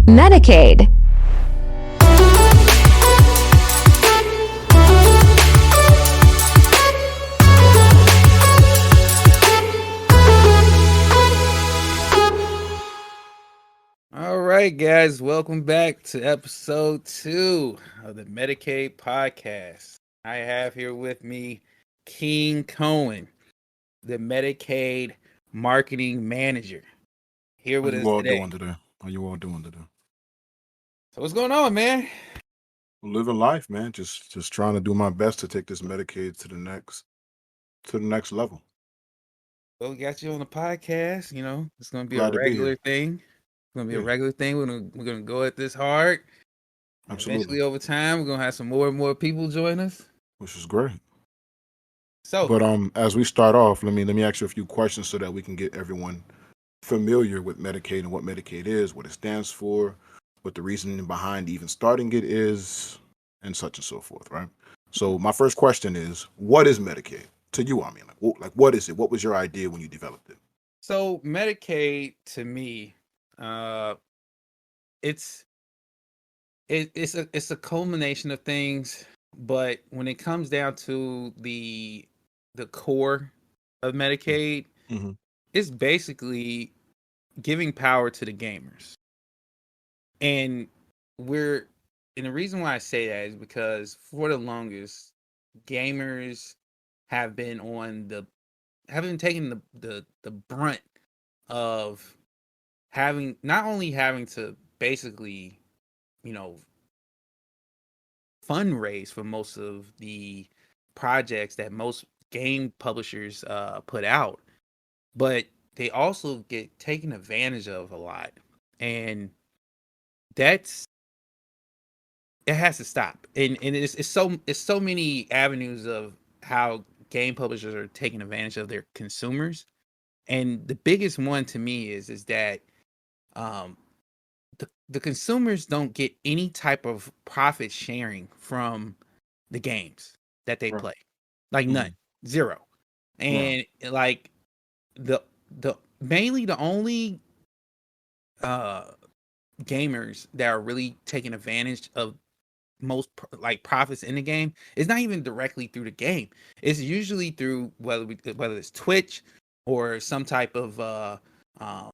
Metacade. All right, guys, welcome back to episode 2 of the Metacade podcast. I have here with me King Koan, the Metacade marketing manager, here How with you us all today. doing today? How you all doing today? So what's going on, man? Living life, man. Just trying to do my best to take this Medicaid to the next level. Well, we got you on the podcast. You know, it's going to be a Glad to be regular here. thing. It's going to be a Yeah. regular thing. We're gonna go at this hard. Absolutely. Eventually, over time, we're going to have some more and more people join us. Which is great. So, But as we start off, let me ask you a few questions so that we can get everyone familiar with Medicaid and what Medicaid is, what it stands for, what the reasoning behind even starting it is, and such and so forth, right? So my first question is, what is Medicaid? To you, I mean, what is it? What was your idea when you developed it? So Medicaid to me, it's it's a culmination of things, but when it comes down to the core of Medicaid, Mm-hmm. it's basically giving power to the gamers. And we're and the reason why I say that is because for the longest, gamers have been taking the brunt of not only having to basically, you know, fundraise for most of the projects that most game publishers put out, but they also get taken advantage of a lot, and it has to stop. And it's so many avenues of how game publishers are taking advantage of their consumers. And the biggest one to me is that um, the consumers don't get any type of profit sharing from the games that they Right. play, like none, zero. And like the mainly the only gamers that are really taking advantage of most like profits in the game is not even directly through the game. It's usually through whether it's Twitch or some type of uh, uh,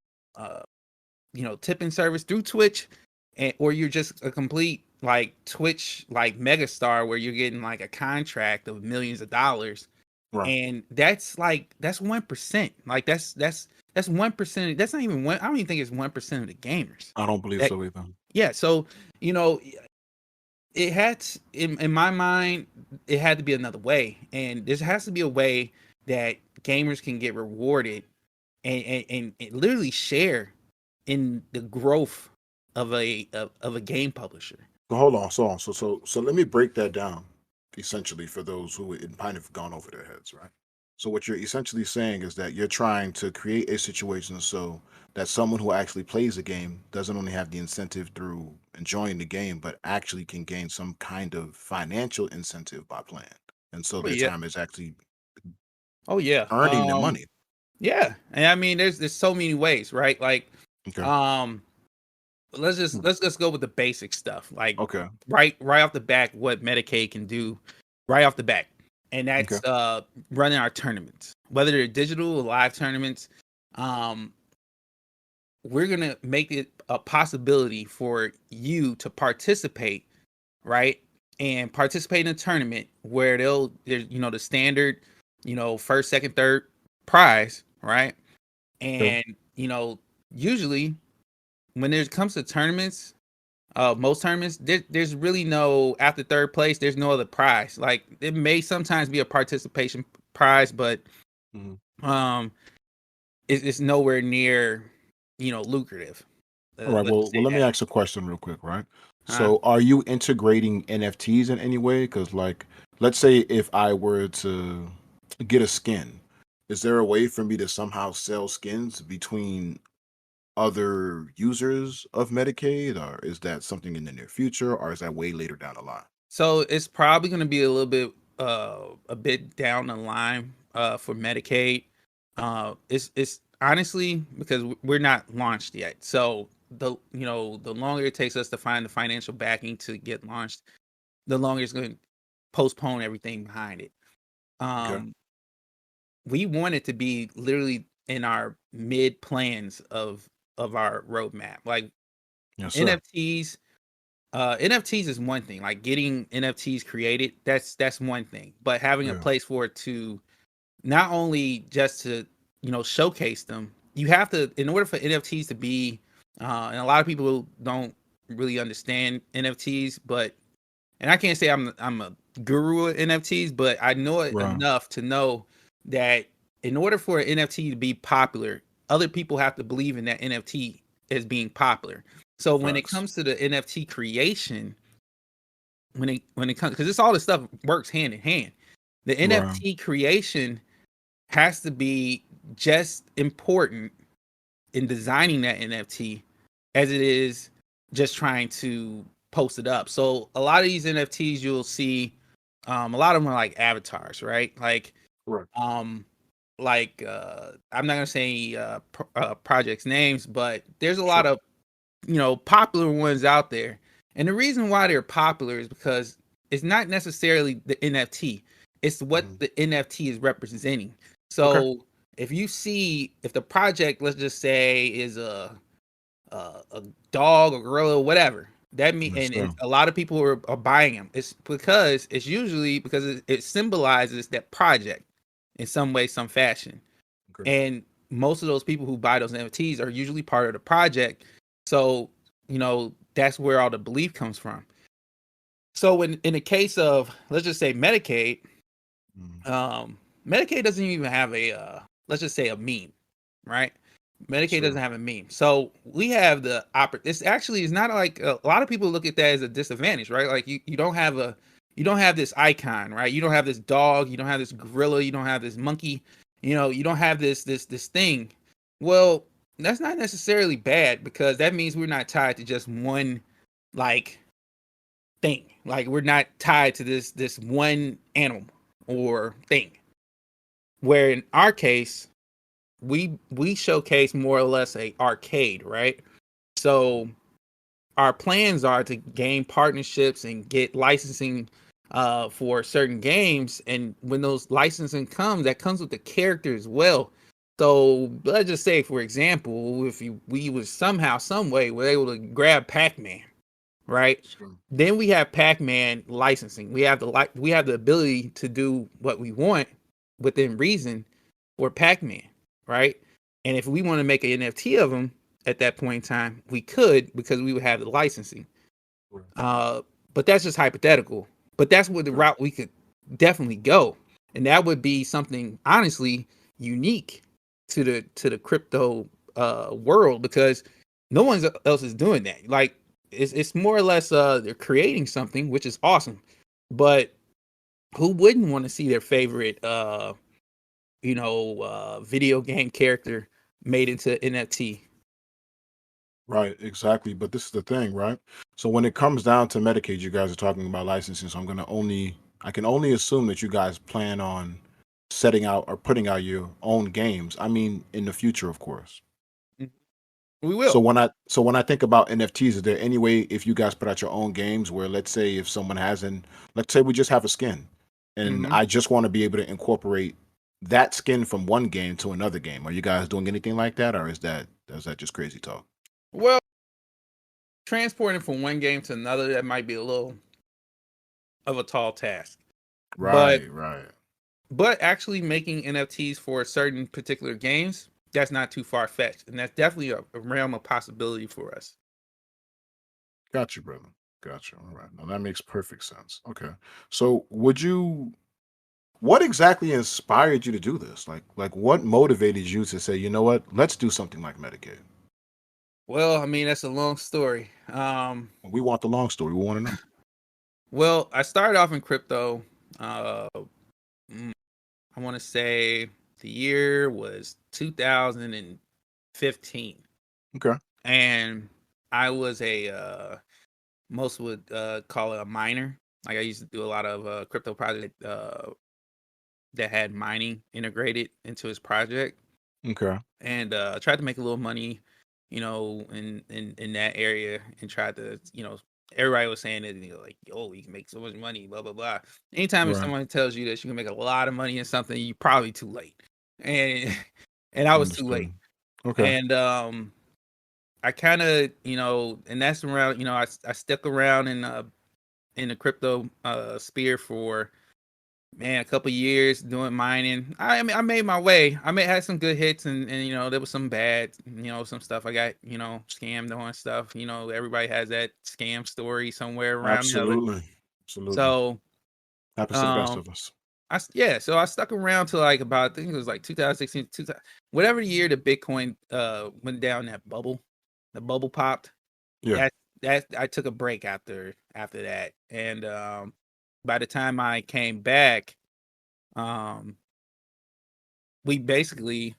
tipping service through Twitch, or you're just a complete like Twitch like megastar where you're getting like a contract of millions of dollars. Right. And that's 1%. Like that's 1%. That's not even one. I don't even think it's 1% of the gamers. I don't believe so either. Yeah. So it had in my mind, it had to be another way, and there has to be a way that gamers can get rewarded and literally share in the growth of a game publisher. So hold on, so let me break that down essentially for those who it might have gone over their heads, right? So what you're essentially saying is that you're trying to create a situation so that someone who actually plays the game doesn't only have the incentive through enjoying the game, but actually can gain some kind of financial incentive by playing. And so their time is actually Oh yeah. earning the money. Yeah. And I mean there's so many ways, right? Like Okay. let's just go with the basic stuff. Like Okay. right off the back, what Medicaid can do right off the back. And that's running our tournaments. Whether they're digital or live tournaments, we're gonna make it a possibility for you to participate, right? And participate in a tournament where there's the standard, first, second, third prize, right? And usually when it comes to tournaments, most tournaments, there's really no after third place. There's no other prize. Like it may sometimes be a participation prize, but it's nowhere near lucrative. All right. Well, let me ask a question real quick, right? So, are you integrating NFTs in any way? Because, like, let's say if I were to get a skin, is there a way for me to somehow sell skins between other users of Medicaid, or is that something in the near future, or is that way later down the line? So it's probably going to be a bit down the line for Medicaid. It's honestly because we're not launched yet. So the the longer it takes us to find the financial backing to get launched, the longer it's going to postpone everything behind it. Okay. We want it to be literally in our mid plans of our roadmap. Like Yes, sir. NFTs, NFTs is one thing. Like getting NFTs created, that's one thing. But having a Yeah. place for it to not only just to showcase them, you have to, in order for NFTs to be, and a lot of people don't really understand NFTs, but and I can't say I'm a guru of NFTs, but I know it Right. enough to know that in order for an NFT to be popular, other people have to believe in that NFT as being popular. So when it Facts. comes to the NFT creation, when it comes, because it's all this stuff works hand in hand. The Right. NFT creation has to be just important in designing that NFT as it is just trying to post it up. So a lot of these NFTs you'll see, a lot of them are like avatars, right? Correct. Um, I'm not gonna say projects names, but there's a lot Sure. of popular ones out there. And the reason why they're popular is because it's not necessarily the NFT, it's what Hmm. the NFT is representing. Okay. So if the project, let's just say, is a dog or gorilla or whatever, that mean Yes, and sir. a lot of people are buying them. It's because it's usually because it symbolizes that project in some way, some fashion. Okay. And most of those people who buy those NFTs are usually part of the project. So, that's where all the belief comes from. So in the case of, let's just say, Medicaid, Mm. Medicaid doesn't even have a let's just say, a meme, right? Medicaid Sure. doesn't have a meme. So we have the this actually is not like a lot of people look at that as a disadvantage, right? Like you don't have this icon, right? You don't have this dog, you don't have this gorilla, you don't have this monkey, you don't have this thing. Well, that's not necessarily bad because that means we're not tied to just one like thing. Like we're not tied to this one animal or thing. Where in our case, we showcase more or less a arcade, right? So our plans are to gain partnerships and get licensing for certain games, and when those licensing comes, that comes with the character as well. So let's just say, for example, if we was somehow, some way, were able to grab Pac-Man, right? Sure. Then we have Pac-Man licensing. We have the ability to do what we want within reason for Pac-Man, right? And if we want to make an NFT of him at that point in time, we could because we would have the licensing. Right. Uh, but that's just hypothetical. But that's where the Sure. route we could definitely go, and that would be something honestly unique to the crypto world because no one else is doing that. Like it's more or less they're creating something which is awesome, but who wouldn't want to see their favorite video game character made into NFT? Right, exactly. But this is the thing, right? So when it comes down to Medicaid, you guys are talking about licensing. So I can only assume that you guys plan on setting out or putting out your own games. I mean, in the future, of course. Mhm. We will. So when I think about NFTs, is there any way if you guys put out your own games where let's say if someone hasn't, let's say we just have a skin and Hmm. I just want to be able to incorporate that skin from one game to another game. Are you guys doing anything like that, or is that just crazy talk? Well, transporting from one game to another, that might be a little of a tall task. But Right, right. actually making NFTs for certain particular games, that's not too far fetched, and that's definitely a realm of possibility for us. Got you, brother. Got you. All right. Now that makes perfect sense. Okay. So what exactly inspired you to do this? Like what motivated you to say, you know what, let's do something like Medicaid? Well, I mean, that's a long story. We want the long story. We want to know. Well, I started off in crypto. Uh, mm, I want to say the year was 2015, Okay. and I was a most would call it a miner. Like I used to do a lot of crypto project that had mining integrated into his project, Okay. and tried to make a little money in that area and tried to, everybody was saying that, like, oh, you can make so much money, blah blah blah. Anytime if Right. someone tells you that you can make a lot of money in something, you're probably too late. And and I was too Understood. late. Okay. And I kind of, and that's around, I stuck around in the crypto sphere for, man, a couple years doing mining. I mean, I made my way. Had some good hits, and there was some bad, some stuff I got, scammed on stuff. Everybody has that scam story somewhere around the other. Absolutely. Absolutely. So, Happens to the best um, of us. so I stuck around to like about, I think it was like 2016, 2000, whatever year the Bitcoin went down, that bubble, the bubble popped. Yeah. That I took a break after that, and by the time I came back, um we basically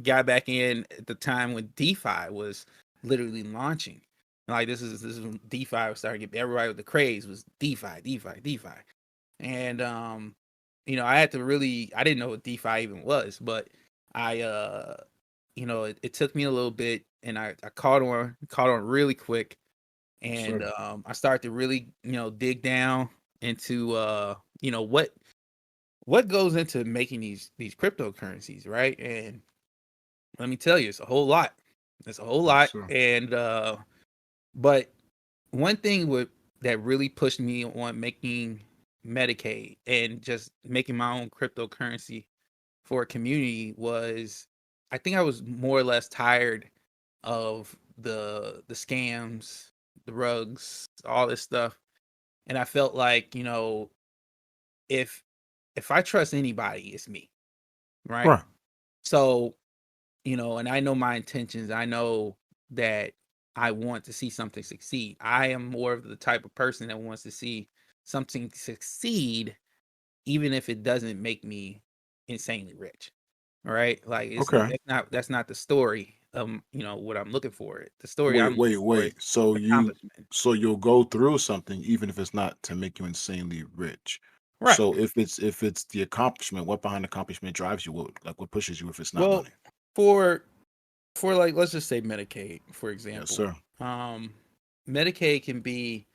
got back in at the time when DeFi was literally launching. Like, this is when DeFi was starting to get, everybody with the craze was DeFi. And I had to really, I didn't know what DeFi even was, but I it took me a little bit, and I caught on really quick. And Sure. I started to really, dig down into what goes into making these cryptocurrencies, right? And let me tell you, it's a whole lot. It's a whole Yes, lot. sir. And but one thing that really pushed me on making Metacade and just making my own cryptocurrency for a community was, I think I was more or less tired of the scams, the rugs, all this stuff. And I felt like, if I trust anybody, it's me, right? Right. So, and I know my intentions. I know that I want to see something succeed. I am more of the type of person that wants to see something succeed, even if it doesn't make me insanely rich. All right. Like, Okay. that's not the story. What I'm looking for. The story I'm Wait, looking wait, for is wait. accomplishment. So you'll go through something even if it's not to make you insanely rich. Right. So if it's the accomplishment, what behind accomplishment drives you? What pushes you if it's not Well, money? for like, let's just say Medicaid, for Yes, example. sir. Um Medicaid can be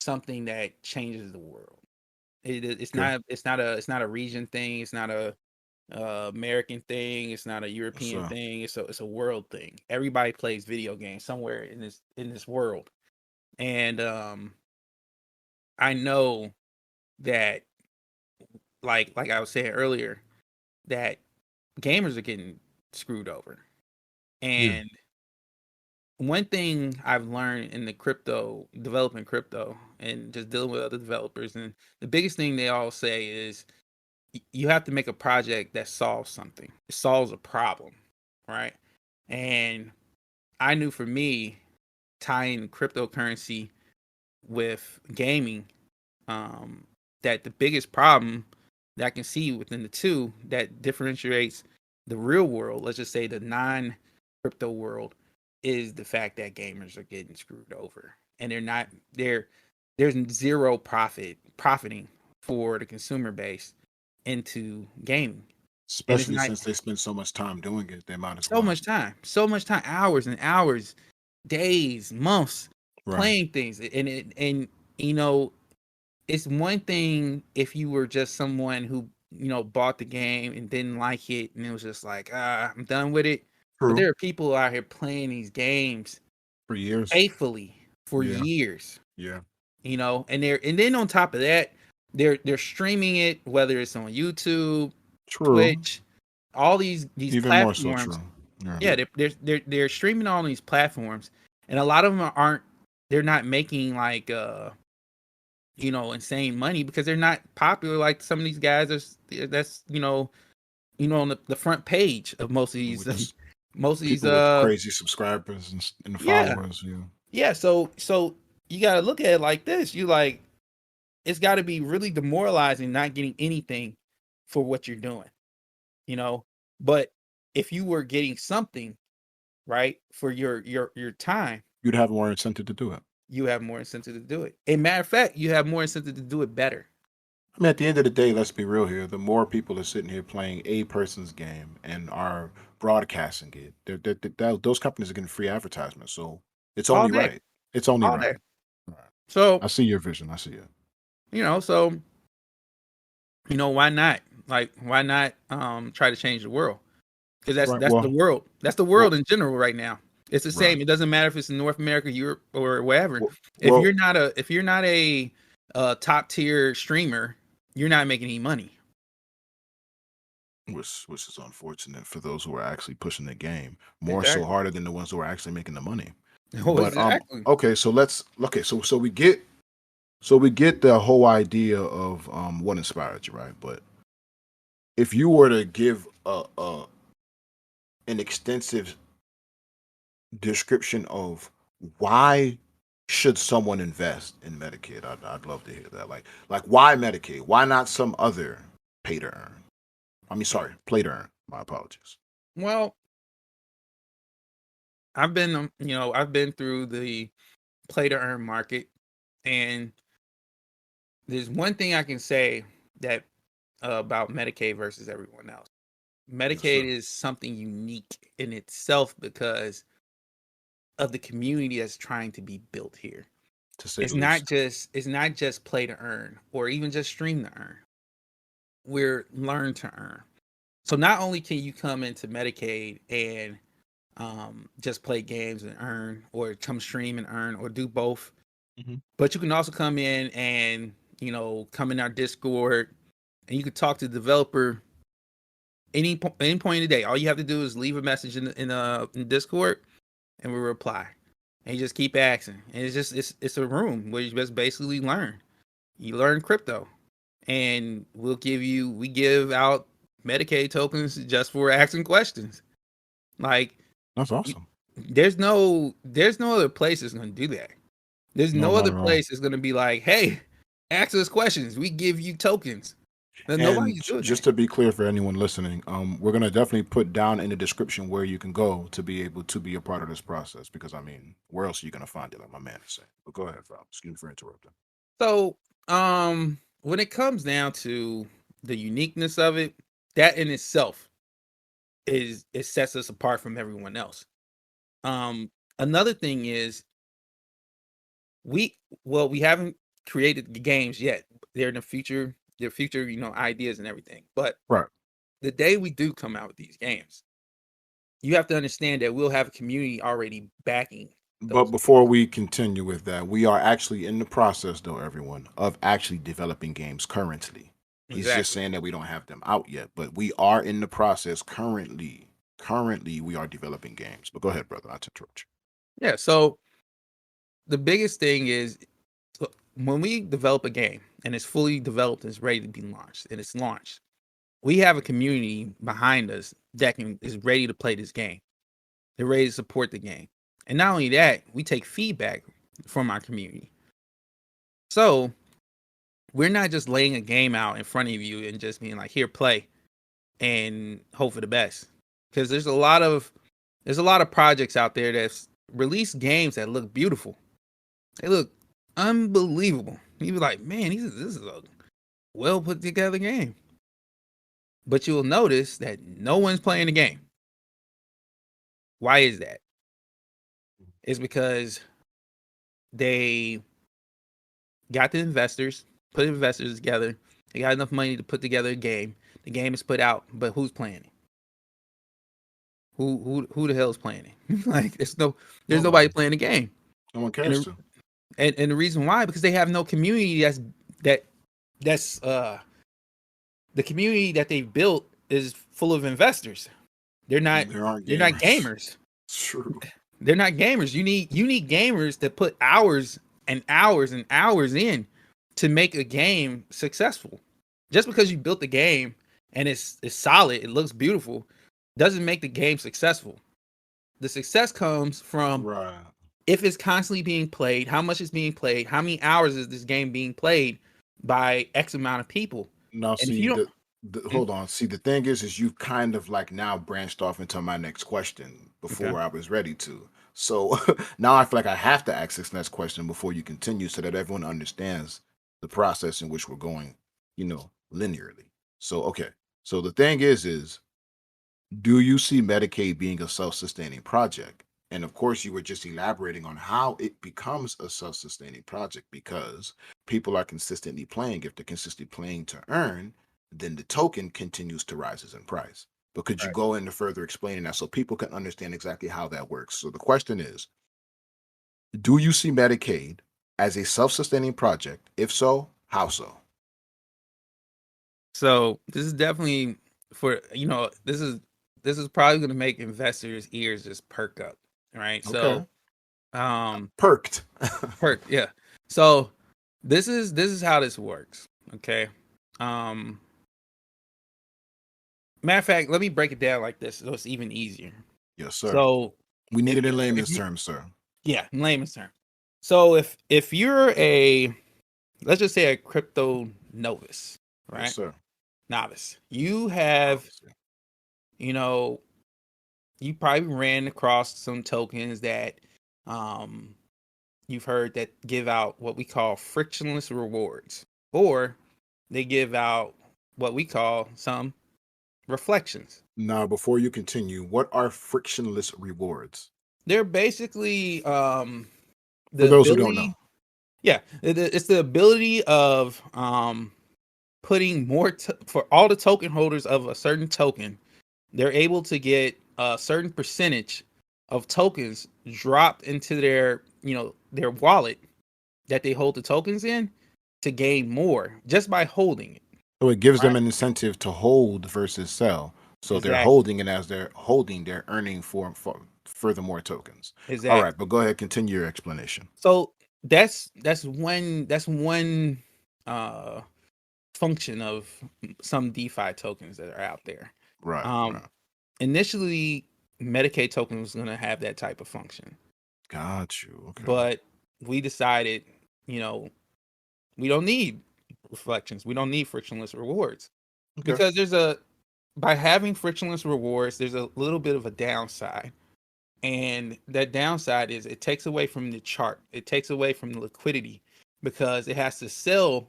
something that changes the world. It's Okay. not, it's not a region thing. It's not a American thing. It's not a Yes, European sir. thing. It's a world thing. Everybody plays video games somewhere in this world, and I know that, like I was saying earlier, that gamers are getting screwed over. Yeah. And one thing I've learned in the developing crypto and just dealing with other developers, and the biggest thing they all say is, you have to make a project that solves something. It solves a problem, right? And I knew, for me, tying cryptocurrency with gaming, um, that the biggest problem that I can see within the two that differentiates the real world, let's just say the non crypto world, is the fact that gamers are getting screwed over, and there's zero profiting for the consumer base into gaming. And it's Especially not, since they spend so much time doing it, they might as so well. much time, hours and hours, days, months, Right. playing things. And you know, it's one thing if you were just someone who, bought the game and didn't like it, and it was just like, I'm done with it. But True. there are people out here playing these games For years. faithfully for Yeah. years, Yeah. and then on top of that, they're streaming it, whether it's on YouTube, True. Twitch, all these Even more so platforms. true. Yeah. Yeah, they're streaming on these platforms, and a lot of them aren't. They're not making like insane money, because they're not popular like some of these guys that's on the front page of most of these With this most of these people with crazy subscribers and yeah, followers. Yeah. yeah. So you got to look at it like this. You like, it's got to be really demoralizing not getting anything for what you're doing, you know. But if you were getting something, right, for your time, You'd have more incentive to do it. you have more incentive to do it. A matter of fact, you have more incentive to do it better. I mean, at the end of the day, let's be real here. The more people are sitting here playing a person's game and are broadcasting it, those companies are getting free advertisements. So it's all only day, right. It's only all right. day. Right. So I see your vision. I see it. so why not? Like, why not try to change the world? Because Right. that's the world. That's the Well, world in general right now. It's the right. same. It doesn't matter if it's in North America, Europe, or wherever. Well, well, If you're not a top tier streamer, you're not making any money. which is unfortunate for those who are actually pushing the game more so Exactly. harder than the ones who are actually making the money. Oh, But exactly. okay, so we get the whole idea of what inspired you, right? But if you were to give an extensive description of why should someone invest in Medicaid, I'd love to hear that. Like why Medicaid? Why not some other pay to earn? I mean, sorry, play to earn. My apologies. Well, I've been through the play to earn market, and there's one thing I can say that about Medicaid versus everyone else. Yes, Medicaid sir. is something unique in itself because of the community that's trying to be built here. To say the least. It's not just play to earn or even just stream to earn. We're learn to earn. So not only can you come into Medicaid and just play games and earn, or come stream and earn, or do both, Hmm. but you can also come in and come in our Discord, and you can talk to the developer any point of the day. All you have to do is leave a message in Discord, and we reply. And you just keep asking, and it's a room where you just basically learn. You learn crypto, and we give out Medicaid tokens just for asking questions. Like, That's you, awesome. there's no other place that's going to do that. There's No, no not other at all. place that's going to be like, hey, ask us questions. We give you tokens. And Nobody's doing just that. to be clear for anyone listening, we're gonna definitely put down in the description where you can go to be able to be a part of this process. Because I mean, where else are you gonna find it, like my man is saying? But go ahead, Val. Excuse me for interrupting. So, when it comes down to the uniqueness of it, that in itself it sets us apart from everyone else. Um, Another thing is we haven't created the games yet. They're in the future. They're future, ideas and everything. But Right. the day we do come out with these games, you have to understand that we'll have a community already backing But those before games. we continue with that, we are actually in the process, though, everyone, of actually developing games currently. He's just Exactly. saying that we don't have them out yet, but we are in the process currently. Currently, we are developing games. But go ahead, brother. Not to interrupt Yeah. So the biggest thing is, so when we develop a game and it's fully developed and it's ready to be launched, and it's launched, we have a community behind us that is ready to play this game. They're ready to support the game. And not only that, we take feedback from our community. So we're not just laying a game out in front of you and just being like, here, play and hope for the best. Because there's a lot of projects out there that's released games that look beautiful. They look unbelievable. You be like, man, this is a well put together game. But you'll notice that no one's playing the game. Why is that? It's because they got the investors, put investors together. They got enough money to put together a game. The game is put out, but who's playing it? Who the hell is playing it? Like, there's nobody Nobody. playing the game. No one And cares the, to. and the reason why, because they have no community that that's the community that they've built is full of investors. They're not There aren't they're not gamers. gamers. It's true. They're not gamers. You need gamers that put hours and hours and hours in to make a game successful. Just because you built the game and it's solid, it looks beautiful, doesn't make the game successful. The success comes from Right. if it's constantly being played, how much is being played, how many hours is this game being played by X amount of people. Now, And if see you don't, hold on. See, the thing is you kind of like now branched off into my next question okay, before I was ready to. So now I feel like I have to ask this next question before you continue, so that everyone understands the process in which we're going. linearly. So okay. So the thing is do you see Medicaid being a self-sustaining project? And of course, you were just elaborating on how it becomes a self-sustaining project because people are consistently playing. If they're consistently playing to earn, then the token continues to rise in price. But could you Right. go into further explaining that so people can understand exactly how that works? So the question is, do you see Medicaid as a self-sustaining project? If so, how so? So this is definitely for this is probably going to make investors' ears just perk up, right? Okay. So um Perked. perk, yeah. So this is how this works, okay? Um Matter of fact, let me break it down like this so it's even easier. Yes, sir. So We need if it in if layman's you terms, sir. yeah, in layman's term. So if you're a, let's just say, a crypto novice, Yes, right? sir. Novice. You have, Obviously. you know, you probably ran across some tokens that um you've heard that give out what we call frictionless rewards, or they give out what we call some reflections. Now, before you continue, what are frictionless rewards? They're basically For the those who don't know. ability, yeah, it's the ability of putting more for all the token holders of a certain token. They're able to get a certain percentage of tokens dropped into their wallet that they hold the tokens in to gain more just by holding it. So it gives them Right. an incentive to hold versus sell. So they're Exactly. holding, and as they're holding, they're earning for furthermore tokens. All right, Exactly. but go ahead, continue your explanation. So that's one uh function of some DeFi tokens that are out there. Right, Um right. Initially, Medicaid token was going to have that type of function, Got you. Okay. but we decided, you know, we don't need reflections. We don't need frictionless rewards Okay. because by having frictionless rewards, there's a little bit of a downside. And that downside is it takes away from the chart. It takes away from the liquidity because it has to sell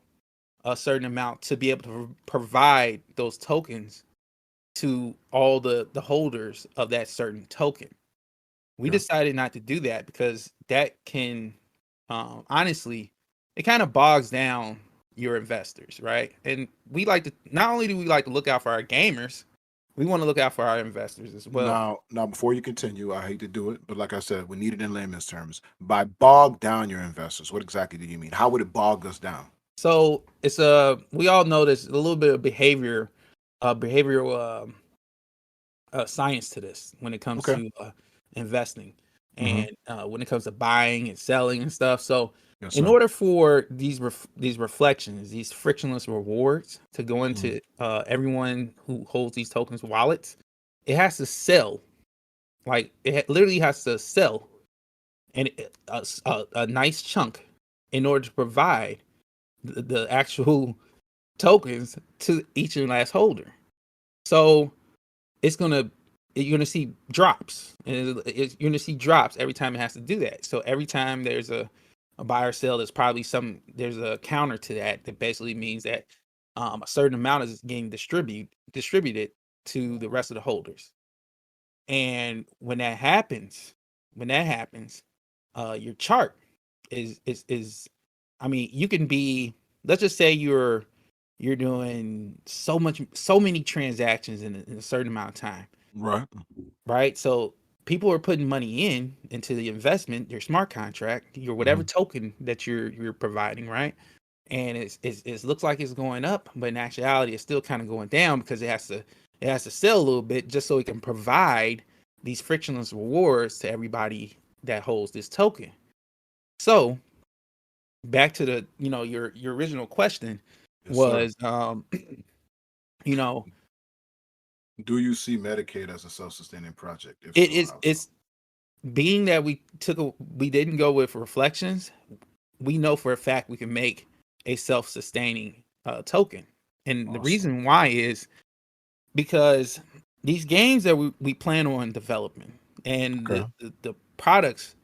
a certain amount to be able to provide those tokens to all the holders of that certain token. We Okay. decided not to do that because that can, honestly, it kind of bogs down your investors, right? And we like to, not only do we like to look out for our gamers, we want to look out for our investors as well. Now, before you continue, I hate to do it, but like I said, we need it in layman's terms. By bog down your investors, what exactly do you mean? How would it bog us down? So it's we all know there's a little bit of behavioral science to this when it comes Okay. to investing Mm-hmm. and when it comes to buying and selling and stuff. So, Yes, in sir. order for these reflections, these frictionless rewards to go Mhm. into everyone who holds these tokens wallets, it has to sell. Like literally has to sell a nice chunk in order to provide the actual tokens to each and last holder. So it's gonna you're gonna see drops, and you're gonna see drops every time it has to do that. So every time there's a buy or sell, there's a counter to that that basically means that a certain amount is getting distributed to the rest of the holders. And when that happens, your chart is I mean, you can be, let's just say you're doing so many transactions in a certain amount of time, Right. right? So people are putting money into the investment, your smart contract, your whatever Mhm. token that you're providing, right? And it looks like it's going up, but in actuality, it's still kind of going down because it has to sell a little bit just so it can provide these frictionless rewards to everybody that holds this token. So back to the your original question Yes, sir. was you know Do you see Medicaid as a self-sustaining project? If it so, is how so? it's being that we didn't go with reflections. We know for a fact we can make a self-sustaining token, and the Awesome. reason why is because these games that we plan on developing and Okay. the products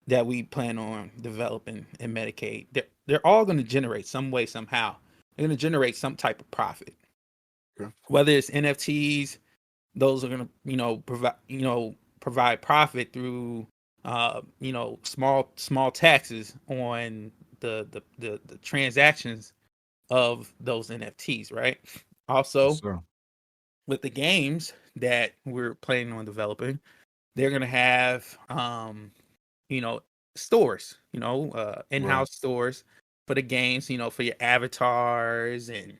that we plan on developing in Medicaid, they're all going to generate some way somehow they're going to generate some type of profit. Okay. Whether it's NFTs, those are going to, provide profit through, small taxes on the transactions of those NFTs, right? Yes, Also, sir. with the games that we're planning on developing, they're going to have, you know, stores, Right. in-house stores for the games, for your avatars and,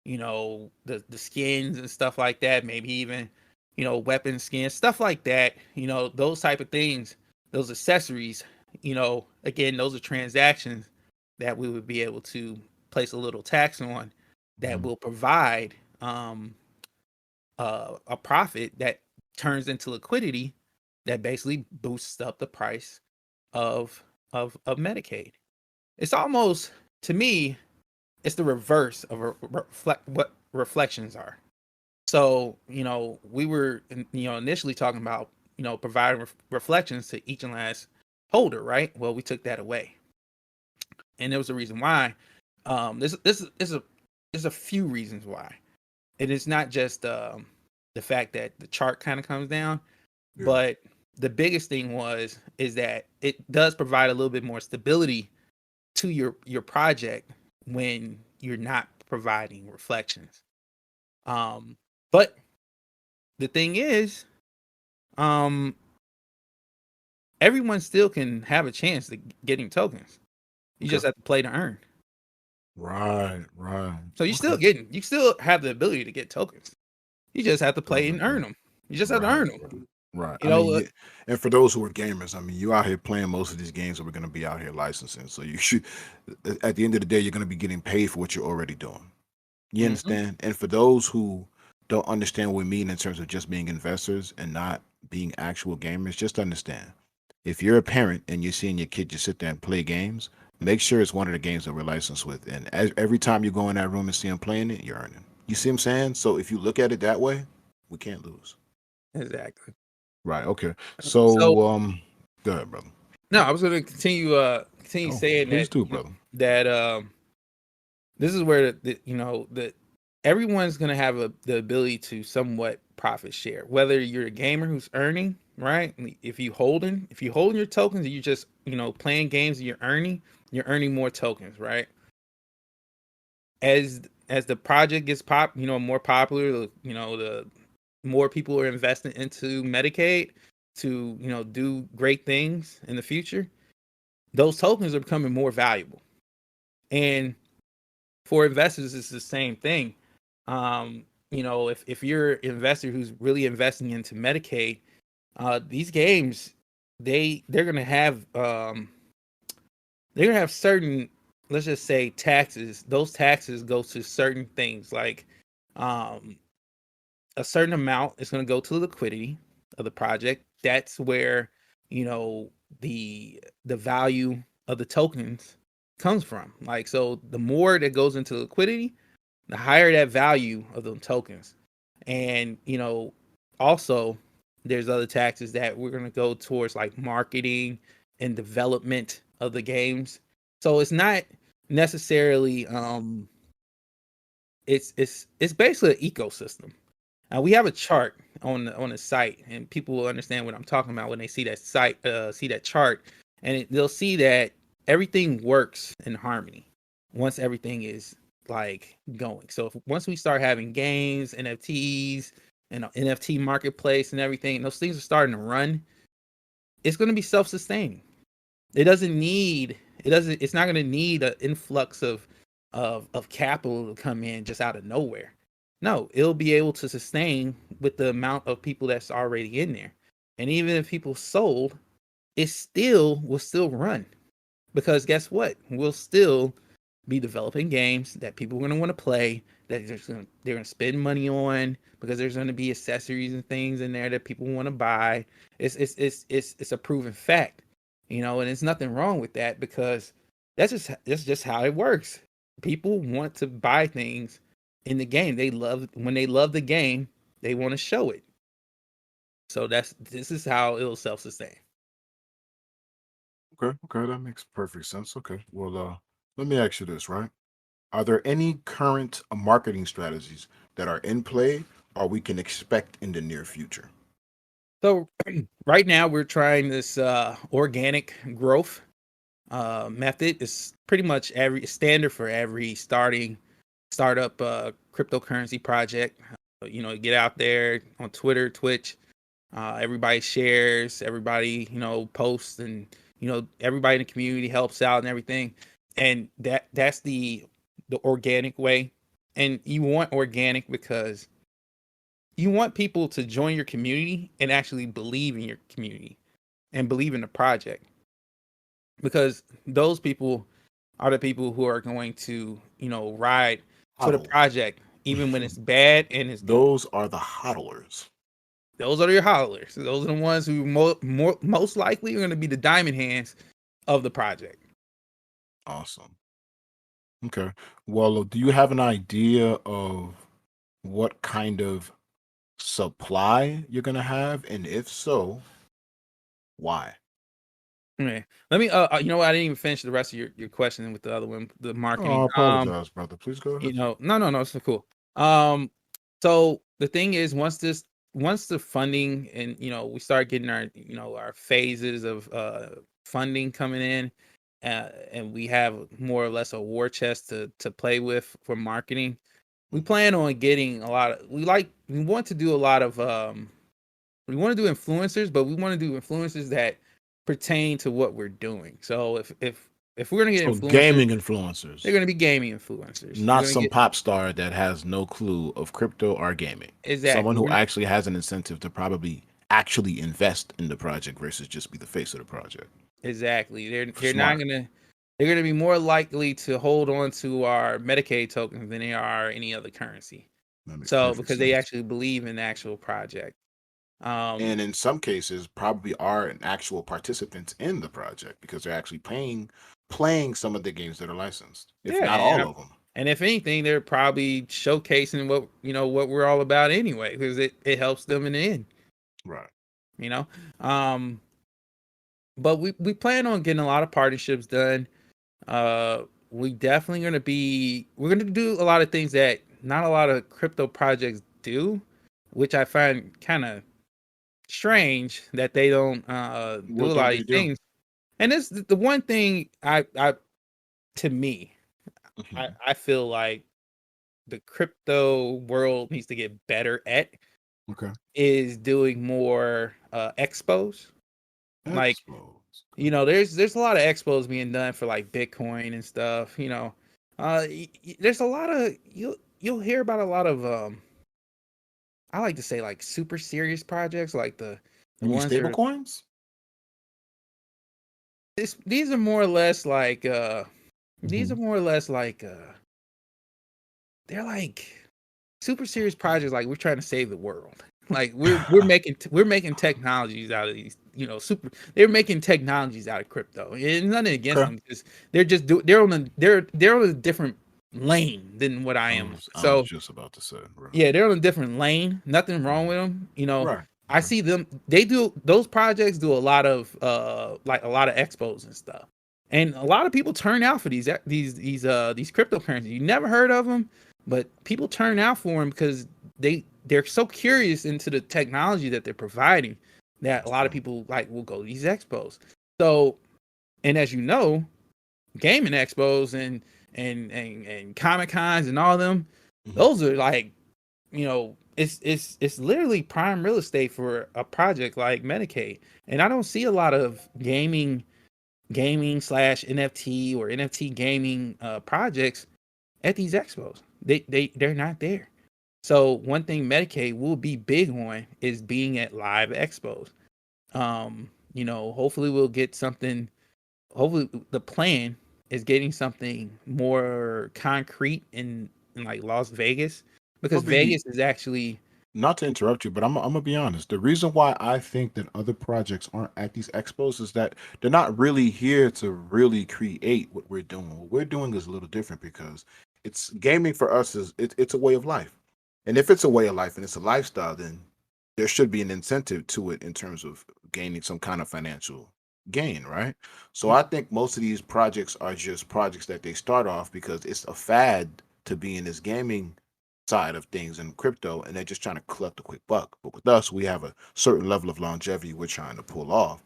the skins and stuff like that. Maybe even, weapon skins, stuff like that. Those type of things, those accessories, again, those are transactions that we would be able to place a little tax on that Mhm. will provide a profit that turns into liquidity that basically boosts up the price of of Medicaid. It's almost, to me, it's the reverse of what reflections are. So, we were initially talking about, providing reflections to each and last holder, right? Well, we took that away. And there was a reason why. This is a few reasons why. It is not just the fact that the chart kind of comes down, Yeah. but the biggest thing is that it does provide a little bit more stability to your project when you're not providing reflections. But the thing is, um, everyone still can have a chance to getting tokens. You Okay. just have to play to earn. Right. Right. So Okay. you still have the ability to get tokens. You just have to play and Perfect. earn them. You just have to Right, earn them. right, right. You I mean, know, yeah, and for those who are gamers, I mean, you out here playing most of these games that we're going to be out here licensing. So you should, at the end of the day, you're going to be getting paid for what you're already doing. You mhm, understand? And for those who don't understand what we mean in terms of just being investors and not being actual gamers, just understand. If you're a parent and you're seeing your kid just sit there and play games, make sure it's one of the games that we're licensed with. And every time you go in that room and see them playing it, you're earning. You see what I'm saying? So if you look at it that way, we can't lose. exactly. Right. Okay. So So, go ahead, brother. no, I was going to continue Oh, saying please that do, brother. that this is where the everyone's going to have the ability to somewhat profit share. Whether you're a gamer who's earning, right? If you holding your tokens and you just playing games and you're earning more tokens, right? As the project gets more popular, the more people are investing into Medicaid to do great things in the future. Those tokens are becoming more valuable, and for investors, it's the same thing. If you're an investor who's really investing into Medicaid, these games they're gonna have certain, let's just say, taxes. Those taxes go to certain things like um a certain amount is going to go to the liquidity of the project. That's where you know the value of the tokens comes from. Like, so the more that goes into liquidity, the higher that value of those tokens. And also there's other taxes that we're going to go towards, like marketing and development of the games. So it's not necessarily it's basically an ecosystem. We have a chart on the site, and people will understand what I'm talking about when they see that see that chart, and they'll see that everything works in harmony once everything is like going. So once we start having games, NFTs, and NFT marketplace and everything, and those things are starting to run, it's going to be self-sustaining. It's not going to need an influx of capital to come in just out of nowhere. No, it'll be able to sustain with the amount of people that's already in there. And even if people sold, it still will still run, because guess what? We'll still be developing games that people are going to want to play, that they're going to spend money on, because there's going to be accessories and things in there that people want to buy. It's a proven fact, and it's nothing wrong with that, because that's just how it works. People want to buy things in the game. When they love the game, they want to show it. So this is how it'll self-sustain. Okay. Okay. That makes perfect sense. Okay. Well, let me ask you this, right? Are there any current marketing strategies that are in play or we can expect in the near future? So right now we're trying this organic growth method. It's pretty much every standard for every startup cryptocurrency project. Get out there on Twitter, Twitch. Everybody shares, everybody posts, and everybody in the community helps out and everything. And that's the organic way. And you want organic because you want people to join your community and actually believe in your community and believe in the project, because those people are the people who are going to ride for the Huddle. project even when it's bad and it's good. Those are the hodlers. Those are your hodlers. Those are the ones who most likely are going to be the diamond hands of the project. Awesome. Okay. Well, do you have an idea of what kind of supply you're going to have? And if so, why? Okay. Let me you know what, I didn't even finish the rest of your question with the other one, the Oh, marketing. I apologize, brother. Please go ahead. No, it's so cool. So the thing is, once the funding and we start getting our phases of funding coming in, and we have more or less a war chest to play with for marketing, we plan on getting a lot of we want to do a lot of we want to do influencers, but we want to do influencers that pertain to what we're doing. So if we're gonna get So, influencers, gaming they're influencers, gonna be gaming influencers. We're not gonna some get pop star that has no clue of crypto or gaming. Someone exactly. who actually has an incentive to probably actually invest in the project versus just be the face of the project. Exactly. Smart. They're gonna be more likely to hold on to our Metacade tokens than they are any other currency. That makes So perfect because they sense. actually believe in the actual project. Um And in some cases, probably are an actual participants in the project because they're actually playing some of the games that are licensed, if yeah, not and all of them. and if anything, they're probably showcasing what we're all about anyway, because it helps them in the end, Right. you know. Um but we plan on getting a lot of partnerships done. We definitely we're gonna do a lot of things that not a lot of crypto projects do, which I find kind of strange that they don't do What a lot don't of they these do? things. And this the one thing I to me, Mhm. I feel like the crypto world needs to get better at Okay. is doing more expos. Like, Expos. there's a lot of expos being done for like Bitcoin and stuff. There's a lot of you'll hear about a lot of I like to say like super serious projects, like the You mean ones that stable are coins? these are more or less like these are Hmm. more or less like they're like super serious projects, like we're trying to save the world. Like we're making technologies out of these, super they're making technologies out of crypto. And nothing against Okay. them, because they're just they're on a different lane than what I am. I was So just about to say, right. yeah, they're on a different lane. Nothing wrong Mhm. with them. Right. I Okay. see them. They do those projects do a lot of like a lot of expos and stuff, and a lot of people turn out for these cryptocurrencies. You never heard of them, but people turn out for them because they're so curious into the technology that they're providing that a That's lot of true. people like will go to these expos. So, and as you know, gaming expos and comic cons and all of them, Hmm. those are like, it's literally prime real estate for a project like Medicaid. And I don't see a lot of gaming slash NFT or NFT gaming projects at these expos. They're not there. So one thing Medicaid will be big on is being at live expos. Hopefully we'll get something. Hopefully the plan is getting something more concrete in like Las Vegas, because I'll be Vegas is actually Not to interrupt you, but I'm gonna be honest. The reason why I think that other projects aren't at these expos is that they're not really here to really create what we're doing. What we're doing is a little different because it's gaming for us it's a way of life. And if it's a way of life and it's a lifestyle, then there should be an incentive to it in terms of gaining some kind of financial gain, right? So I think most of these projects are just projects that they start off because it's a fad to be in this gaming side of things in crypto, and they're just trying to collect a quick buck. But with us, we have a certain level of longevity we're trying to pull off,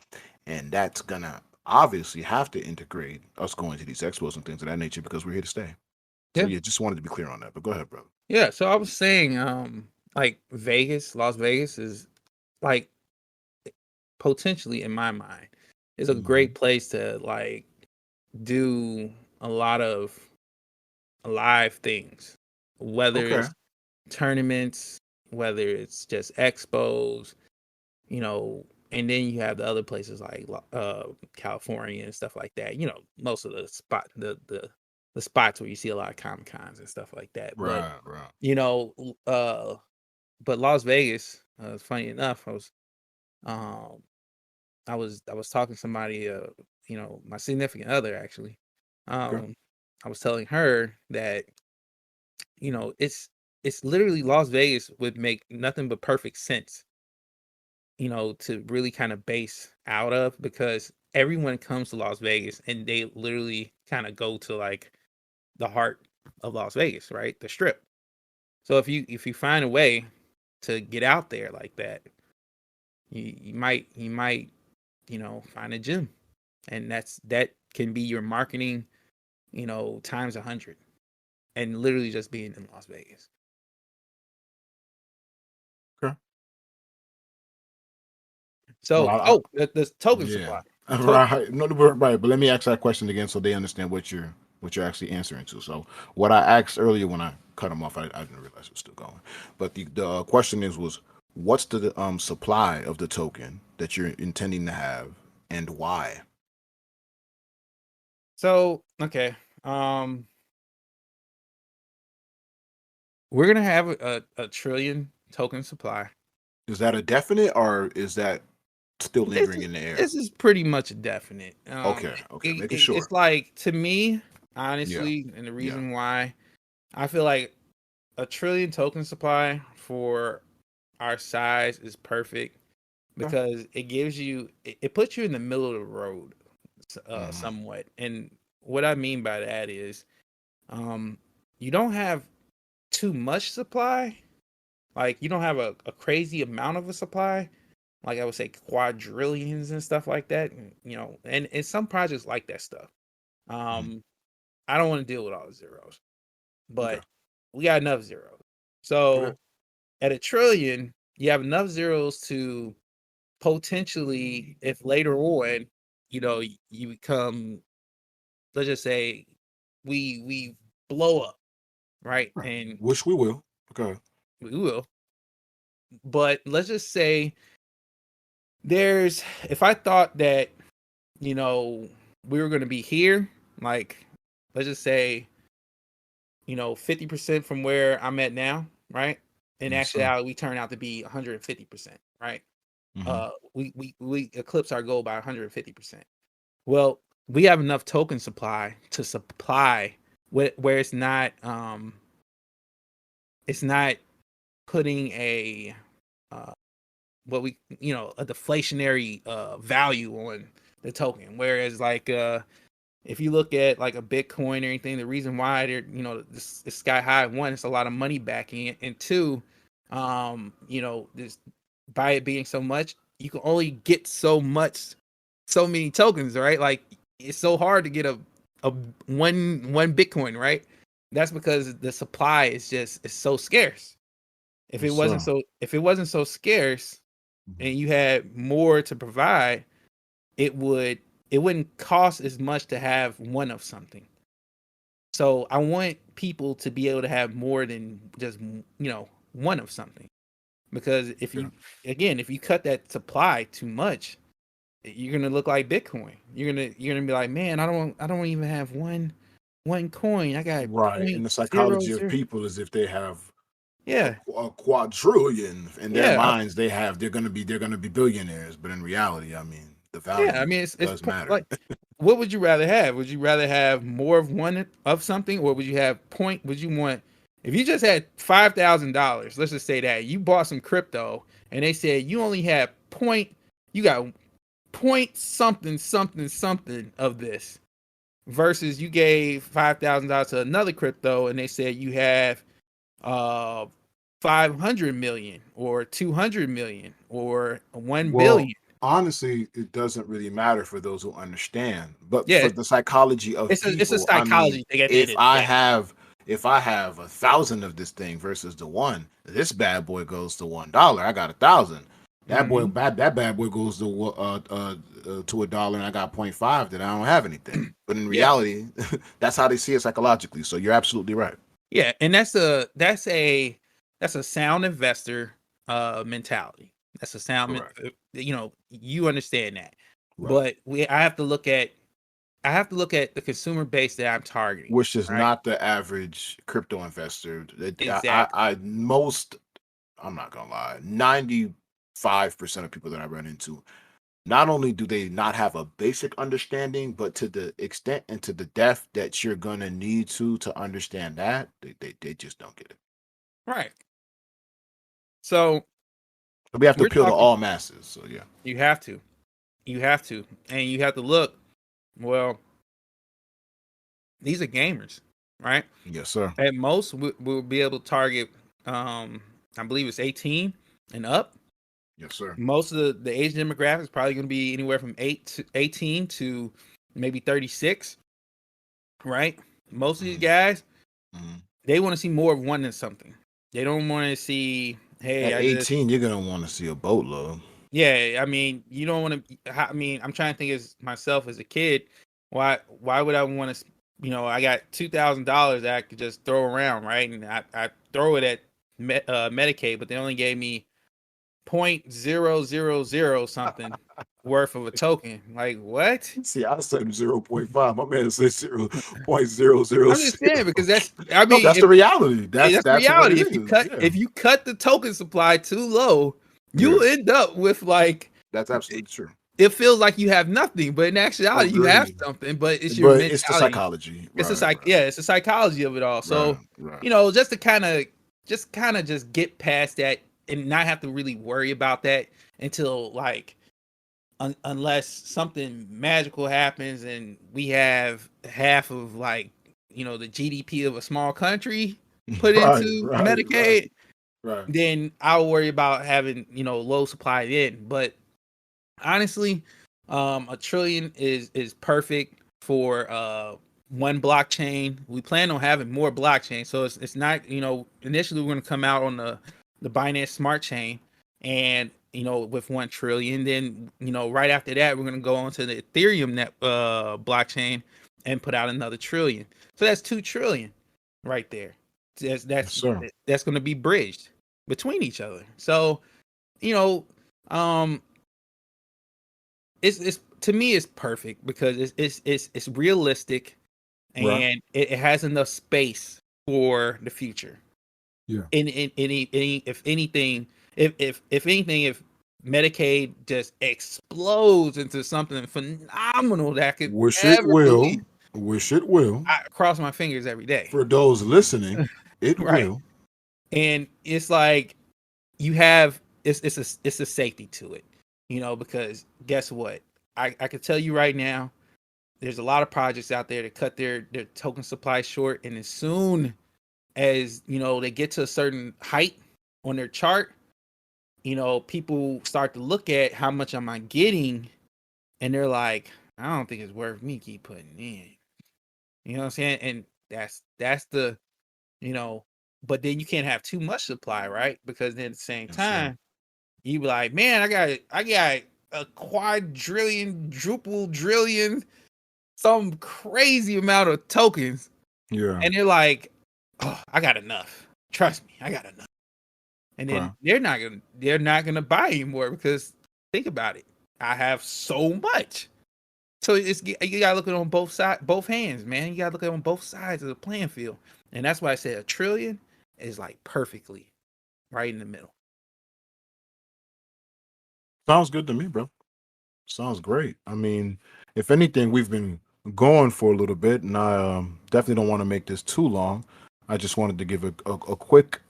and that's gonna obviously have to integrate us going to these expos and things of that nature because we're here to stay. So Yeah. yeah, just wanted to be clear on that. But go ahead, brother. Yeah. So I was saying, like Las Vegas is like potentially in my mind is a Hmm. great place to like do a lot of live things, whether Okay. it's tournaments, whether it's just expos, and then you have the other places like California and stuff like that. Most of the spots where you see a lot of Comic Cons and stuff like that. But Right. Right. you know, uh, but Las Vegas, funny enough, um, I was talking to somebody, my significant other actually. Okay. Um, I was telling her that it's literally Las Vegas would make nothing but perfect sense, to really kind of base out of because everyone comes to Las Vegas and they literally kind of go to like the heart of Las Vegas, right? The strip. So if you find a way to get out there like that, you might find a gym, and that can be your marketing, times 100, and literally just being in Las Vegas. Okay. Well, So, the token yeah. supply. Token. Right. No, right. But let me ask that question again so they understand what you're actually answering to. So what I asked earlier when I cut them off, I didn't realize it was still going. But the question was what's the supply of the token that you're intending to have and why? So, okay. We're gonna have a trillion token supply. Is that a definite or is that still This lingering is in the air? this is pretty much definite. Okay. Okay. Making It's sure. like to me, Yeah. honestly, and the Yeah. reason why I feel like a trillion token supply for our size is perfect Okay. because it puts you in the middle of the road, Hmm. somewhat. And what I mean by that is, um, you don't have too much supply. Like you don't have a crazy amount of a supply. Like I would say quadrillions and stuff like that. And some projects like that stuff. Hmm. Um, I don't want to deal with all the zeros, Okay. but we got enough zeros. Okay. So at a trillion, you have enough zeros to potentially, if later on, you become, let's just say, we blow up, right? Right. And Wish we will. Okay. we will. But let's just say if I thought that, we were going to be here, like, let's just say, 50% from where I'm at now, right? In Yes, sir. actuality, we turn out to be 150%, right? Hmm. We eclipse our goal by 150%. Well, we have enough token supply to supply where it's not putting uh what we a deflationary value on the token. Whereas like if you look at like a Bitcoin or anything, the reason why they're this sky high, one, it's a lot of money backing it, and two, this by it being so much, you can only get so many tokens, right? Like it's so hard to get a one Bitcoin, right? That's because the supply is so scarce. Yes, sir. If it wasn't so scarce Mhm. and you had more to provide, it would it wouldn't cost as much to have one of something. So I want people to be able to have more than just one of something. Because Okay. if you cut that supply too much, you're gonna look like Bitcoin. You're gonna be like, man, I don't even have one coin. I got Right. And point the zero psychology of zero. people is if they have Yeah, a quadrillion in their yeah, minds, they're gonna be billionaires. But in reality, I mean, the yeah. I value mean, does matter. like, what would you rather have? Would you rather have more of one of something, or would you have point? Would you want if you just had $5,000? Let's just say that you bought some crypto, and they said you only have point. You got point something of this versus you gave $5,000 to another crypto and they said you have 500 million or 200 million or 1 Well, billion. honestly, it doesn't really matter for those who understand. But Yeah, for the psychology of it's a people, I mean, psychology thing at the end of the day. if I have 1,000 of this thing versus the one, this bad boy goes to $1. I got 1,000. Mhm. That bad boy goes to $1, and I got 0.5 that I don't have anything. But in Yeah, reality, that's how they see it psychologically. So you're absolutely right. yeah, and that's a sound investor mentality. That's a sound, Correct. you understand that. Right. But I have to look at the consumer base that I'm targeting, Which is right? not the average crypto investor. Exactly. I'm not gonna lie, 95% of people that I run into, not only do they not have a basic understanding, but to the extent and to the depth that you're gonna need to understand that, they just don't get it. Right. So So we have to we're appeal to talking all masses. So yeah. you have to. You have to. And you have to look, well, these are gamers, right? Yes, sir. At most we'll be able to target I believe it's 18 and up. Yes, sir. Most of the age demographic is probably going to be anywhere from 18 to maybe 36, right? Most of these Mhm, guys, mhm. they want to see more of one than something. They don't want to see, hey, At I just 18, you're gonna want to see a boatload. yeah, I mean, you don't want to. I mean, I'm trying to think as myself as a kid. Why would I want to? I got $2,000 that I could just throw around, right? And I throw it at Medicaid, but they only gave me 0.000 something worth of a token. Like what? See, I said 0.5. My man said 0.000. I'm just saying because that's. I No, mean, that's the reality. that's That's what it reality. is. Yeah, If you cut the token supply too low, yeah, you end up with like that's absolutely true. it feels like you have nothing, but in actuality, you have Agree. something. But it's your But it's the mentality. psychology. It's a Right, right, it's the psychology of it all. right, So, right. just to just get past that and not have to really worry about that until like unless something magical happens and we have half of like the GDP of a small country put Right, into right, right, Medicaid, right. then I'll worry about having low supply in. But honestly, a trillion is perfect for one blockchain. We plan on having more blockchains, so it's not initially we're going to come out on the Binance Smart Chain, and with 1 trillion. Then right after that we're going to go onto the Ethereum net blockchain and put out another trillion. So that's 2 trillion right there. That's Yes, that's sir. that's going to be bridged between each other. So you know um it's to me it's perfect because it's realistic Right. and it has enough space for the future. Yeah. In any if anything, if Medicaid just explodes into something phenomenal that could Wish it ever believe, will. Wish it will. I cross my fingers every day. For those listening, it Right. will. And it's like you have it's a safety to it, because guess what? I can tell you right now, there's a lot of projects out there that cut their token supply short, and as soon as they get to a certain height on their chart, people start to look at how much am I getting, and they're like, I don't think it's worth me keep putting in. You know what I'm saying? And that's the you know, but then you can't have too much supply, right? Because then at the same Yes, sir. time, you be like, man, I got a quadrillion, druple drillion, some crazy amount of tokens, Yeah. and they're like, oh, I got enough. Trust me, I got enough. And then Right. they're not gonna buy anymore because think about it, I have so much. So you gotta look at it on both hands, man. You gotta look at it on both sides of the playing field, and that's why I said a trillion is like perfectly right in the middle. Sounds good to me, bro. Sounds great. I mean, if anything, we've been going for a little bit, and I definitely don't want to make this too long. I just wanted to give a quick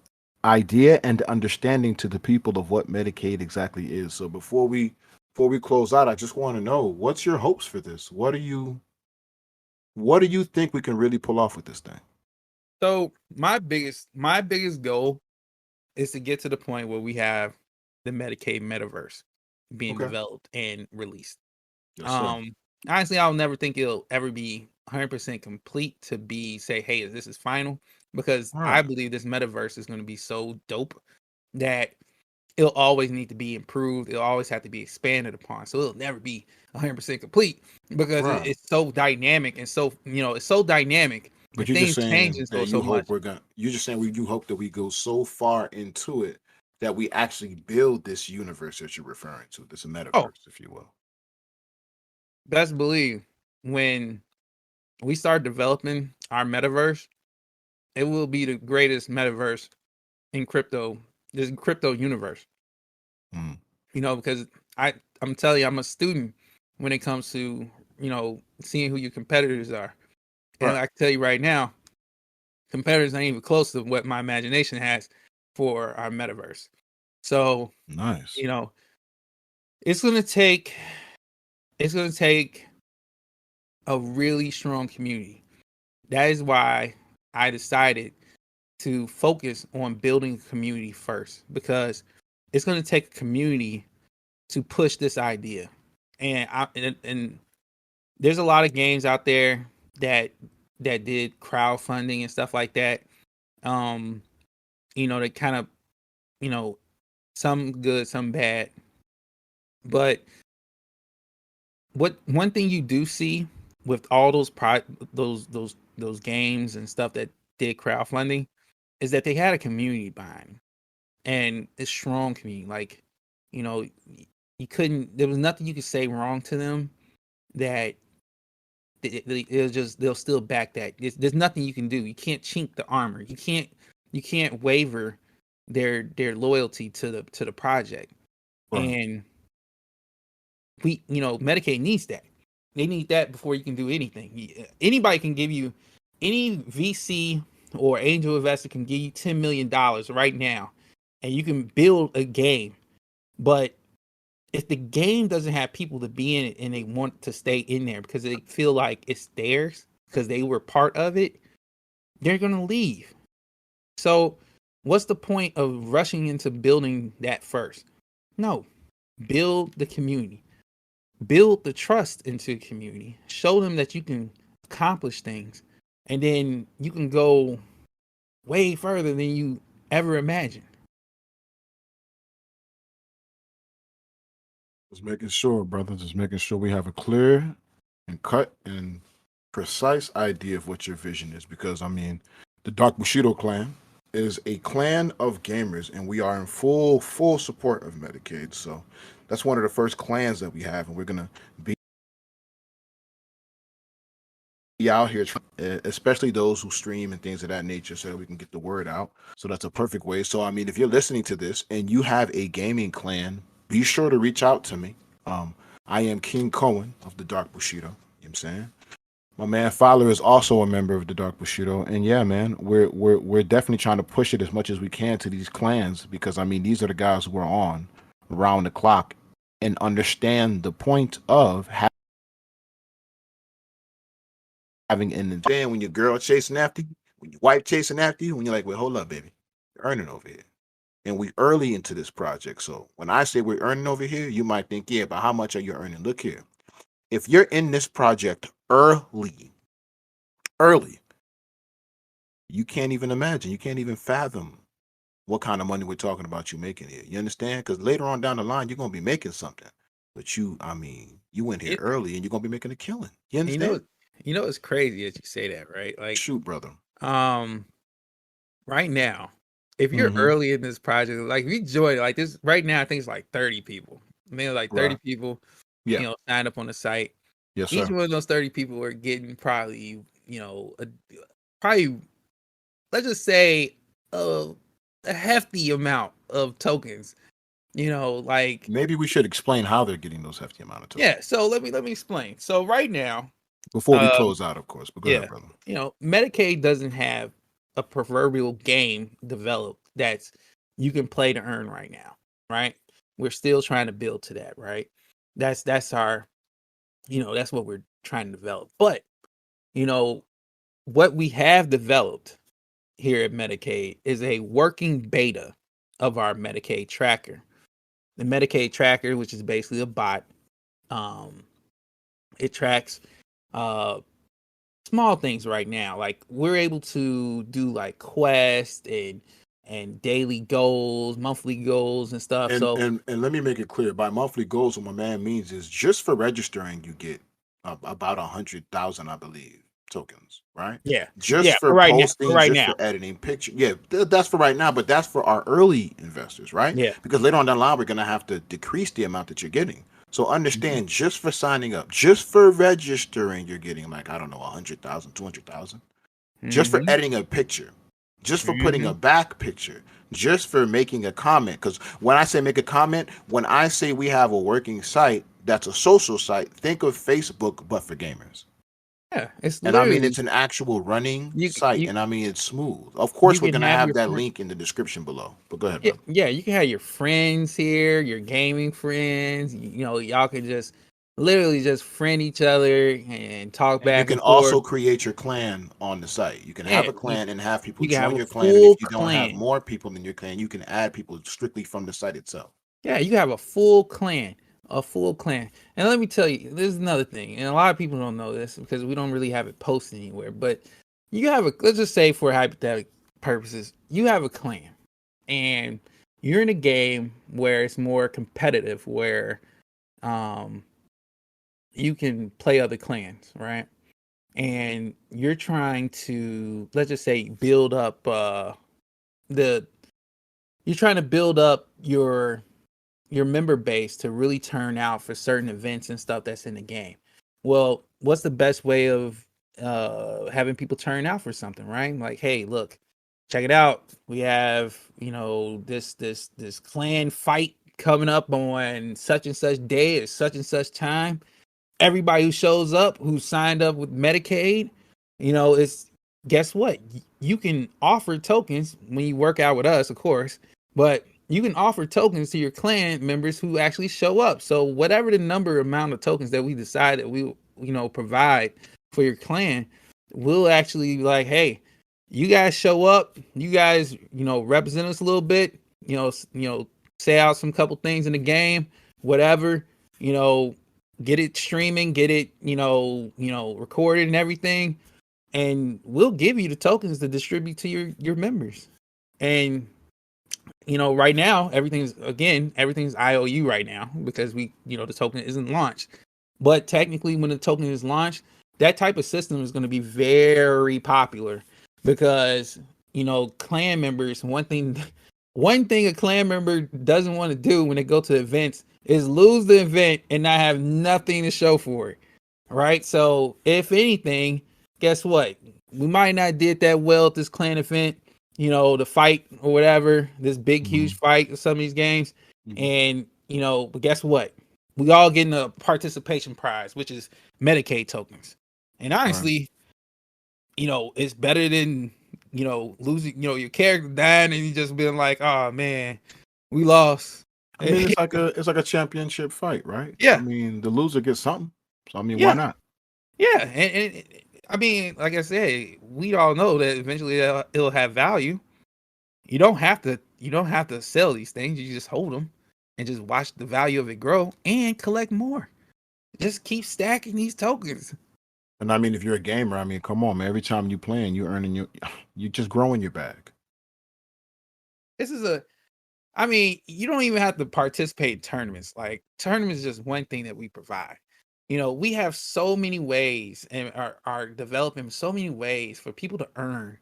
idea and understanding to the people of what Medicaid exactly is. So before we before we close out, I just want to know, what's your hopes for this? What do you think we can really pull off with this thing? So my biggest goal is to get to the point where we have the Medicaid metaverse being Okay. developed and released. Yes, sir. Um, Honestly, I'll never think it'll ever be 100% complete to be say, hey, this is final, because All I right. believe this metaverse is going to be so dope that it'll always need to be improved. It'll always have to be expanded upon. So it'll never be 100% complete because Right. it's so dynamic and so, it's so dynamic But and you're just things saying changing that so you hope much. we're gonna. You're just saying you hope that we go so far into it that we actually build this universe that you're referring to, this Oh, metaverse, if you will. best believe when we start developing our metaverse, it will be the greatest metaverse in crypto, this crypto universe. Mm. Because I'm telling you, I'm a student when it comes to, seeing who your competitors are. And Right. I can tell you right now, competitors ain't even close to what my imagination has for our metaverse. So, Nice. you know, it's gonna take it's gonna take a really strong community. That is why I decided to focus on building a community first, because it's gonna take a community to push this idea. And there's a lot of games out there that did crowdfunding and stuff like that. Um, they kind of, you know, some good, some bad. But what one thing you do see with all those games and stuff that did crowdfunding is that they had a community behind 'em, and a strong community. Like, you know, you couldn't. There was nothing you could say wrong to them that it was just they'll still back that. There's nothing you can do. You can't chink the armor. You can't waver their loyalty to the project. Right. And Medicaid needs that. They need that before you can do anything. Anybody can give you, any VC or angel investor can give you $10 million right now, and you can build a game. But if the game doesn't have people to be in it and they want to stay in there because they feel like it's theirs because they were part of it, they're gonna leave. So, what's the point of rushing into building that first? No, build the community, build the trust into the community, show them that you can accomplish things, and then you can go way further than you ever imagined. Just making sure, brother. Just making sure we have a clear and cut and precise idea of what your vision is. Because I mean, the Dark Bushido clan is a clan of gamers, and we are in full support of Medicaid. So that's one of the first clans that we have, and we're gonna be out here, especially those who stream and things of that nature, so that we can get the word out. So that's a perfect way. So I mean, if you're listening to this and you have a gaming clan, be sure to reach out to me. Um, I am King Koan of the Dark Bushido. You know what I'm saying? My man Fowler is also a member of the Dark Bushido, and yeah, man, we're definitely trying to push it as much as we can to these clans, because I mean, these are the guys who are on around the clock and understand the point of having an understand when your girl chasing after you, when your wife chasing after you, when you're like, wait, hold up, baby, you're earning over here. And we early into this project. So when I say we're earning over here, you might think, yeah, but how much are you earning? Look here. If you're in this project early, you can't even imagine, you can't even fathom what kind of money we're talking about you making here. You understand? Because later on down the line, you're gonna be making something. But I mean, you went here It, early and you're gonna be making a killing. You you understand? know, it's crazy that you say that, right? Like, Shoot, brother. um, right now, if you're Mm-hmm. early in this project, like if you join like this right now, I think it's like 30 people. Maybe like 30 Right. people, Yeah. signed up on the site. Yes, Each sir. one of those 30 people are getting probably, probably, let's just say, a hefty amount of tokens. Like, Maybe we should explain how they're getting those hefty amount of tokens yeah. So let me explain. So right now, before we um, close out, of course. But go ahead, yeah, brother. Medicaid doesn't have a proverbial game developed that's you can play to earn right now, right? We're still trying to build to that, right? That's our, that's what we're trying to develop. But, you know, what we have developed here at Metacade is a working beta of our Metacade tracker. The Metacade tracker, which is basically a bot, um, it tracks uh small things right now. Like we're able to do like quests and daily goals, monthly goals and stuff. And So and let me make it clear. By monthly goals, what my man means is just for registering, you get about 100,000, I believe, tokens, right? yeah, Just yeah, for for posting, right just now, for editing picture. Yeah, that's for right now, but that's for our early investors, right? yeah. Because later on down the line, we're gonna have to decrease the amount that you're getting. So Mhm. understand, just for signing up, just for registering, you're getting like I don't know, 100,000, 200,000 just for Mhm. editing a picture, just for putting a Mhm. back picture, just for making a comment. Because when I say make a comment, when I say we have a working site that's a social site, think of Facebook but for gamers. Yeah, it's And I mean, literally it's an actual running you site, you and I mean, it's smooth. Of you course, we're can gonna have have your that friend. link in the description below. But go ahead, Yeah, brother. yeah, you can have your friends here, your gaming friends. Y'all can just literally just friend each other and talk And you back can and forth. also create your clan on the site. You can have Yeah, a clan and have people you can have join a your clan. And full if you don't have clan. more people in your clan, you can add people strictly from the site itself. Yeah, you have a full clan. And let me tell you, there's another thing, and a lot of people don't know this because we don't really have it posted anywhere. But you have a, let's just say for hypothetical purposes, you have a clan, and you're in a game where it's more competitive, where um you can play other clans, right? And you're trying to, let's just say, build up the you're trying to build up your member base to really turn out for certain events and stuff that's in the game. Well, what's the best way of having people turn out for something, right? Like, hey, look, check it out. We have, this clan fight coming up on such and such day at such and such time. Everybody who shows up who signed up with Medicaid, it's, guess what? You can offer tokens when you work out with us, of course, but you can offer tokens to your clan members who actually show up. So whatever the number amount of tokens that we decide that we provide for your clan, we'll actually be like, hey, you guys show up, you guys, represent us a little bit, say out some couple things in the game, whatever, you know, get it streaming, get it, recorded and everything, and we'll give you the tokens to distribute to your members. And right now everything's IOU right now because the token isn't launched. But technically, when the token is launched, that type of system is going to be very popular because clan members. One thing a clan member doesn't want to do when they go to events is lose the event and not have nothing to show for it. Right? So, if anything, guess what? We might not did that well at this clan event, the fight or whatever, this big Mm-hmm. huge fight in some of these games. Mm-hmm. And, but guess what? We all getting a participation prize, which is Medicaid tokens. And Right. honestly, it's better than, losing, your character dying and you just being like, oh man, we lost. I mean, it's like a championship fight, right? I Yeah, mean, the loser gets something. So I mean, why yeah, not? yeah. And I mean, like I said, we all know that eventually it'll have value. You don't have to sell these things. You just hold them and just watch the value of it grow and collect more. Just keep stacking these tokens. And I mean, if you're a gamer, I mean, come on, man. Every time you playing, you earning you just growing your bag. This is a I mean, you don't even have to participate in tournaments. Like tournaments is just one thing that we provide. We have so many ways and are developing so many ways for people to earn.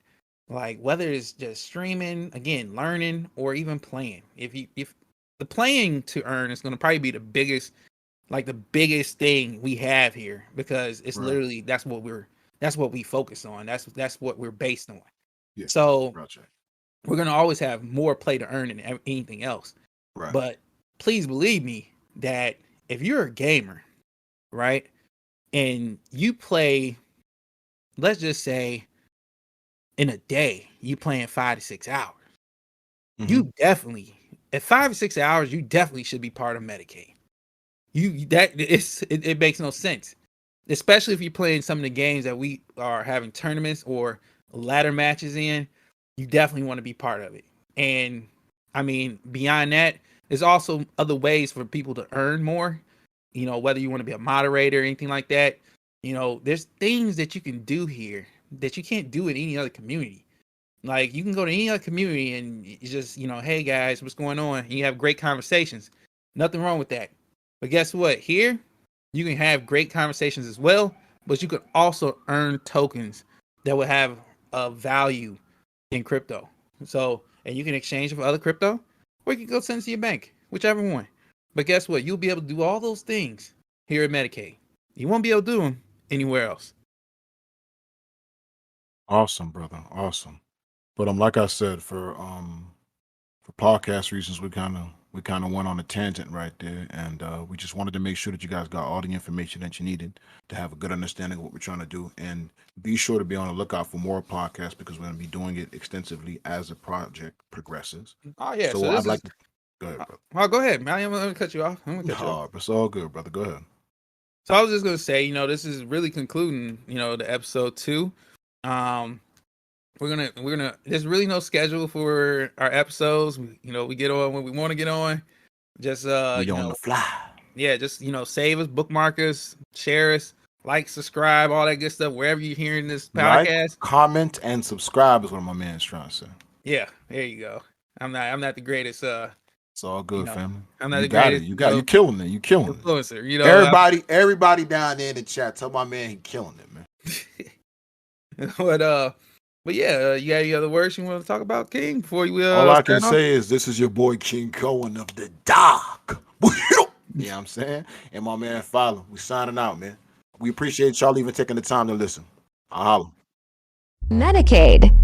Like whether it's just streaming, again, learning, or even playing. If the playing to earn is gonna probably be the biggest thing we have here because it's Right. literally that's what we focus on. That's what we're based on. Yeah. So Gotcha. we're gonna always have more play to earn than anything else. Right. But please believe me that if you're a gamer, right, and you play, let's just say in a day, you playing 5 to 6 hours, Mm-hmm. you definitely at 5 to 6 hours, you definitely should be part of Medicaid. it makes no sense, especially if you're playing some of the games that we are having tournaments or ladder matches in. You definitely want to be part of it. And I mean, beyond that, there's also other ways for people to earn more. Whether you want to be a moderator or anything like that. There's things that you can do here that you can't do in any other community. Like, you can go to any other community and you just, hey guys, what's going on? And you have great conversations. Nothing wrong with that. But guess what? Here, you can have great conversations as well, but you can also earn tokens that will have a value in crypto. So, and you can exchange it for other crypto, or you can go send it to your bank, whichever one. But guess what? You'll be able to do all those things here at Metacade. You won't be able to do them anywhere else. Awesome, brother. Awesome. But like I said, for podcast reasons, we kind of went on a tangent right there, and we just wanted to make sure that you guys got all the information that you needed to have a good understanding of what we're trying to do. And be sure to be on the lookout for more podcasts, because we're going to be doing it extensively as the project progresses. Oh yeah. So I'd like to go ahead, brother. Oh, go ahead. I'm gonna cut you off. It's all good, brother. Go ahead. So I was just gonna say, this is really concluding, the episode 2. We're gonna. There's really no schedule for our episodes. We get on when we want to get on. Just we on the fly. Yeah, just save us, bookmark us, share us, like, subscribe, all that good stuff wherever you're hearing this podcast. Like, comment, and subscribe is what my man's trying to say. Yeah, there you go. I'm not the greatest. It's all good, family. I'm not the greatest. You killing it. You killing it. Influencer. Everybody down there in the chat, tell my man he killing it, man. But yeah, you got any other words you want to talk about, King? Before you all I can say is this is your boy King Koan of the Dark. You know what I'm saying? And my man Fawl3r. We signing out, man. We appreciate y'all even taking the time to listen. I'll holla. Metacade.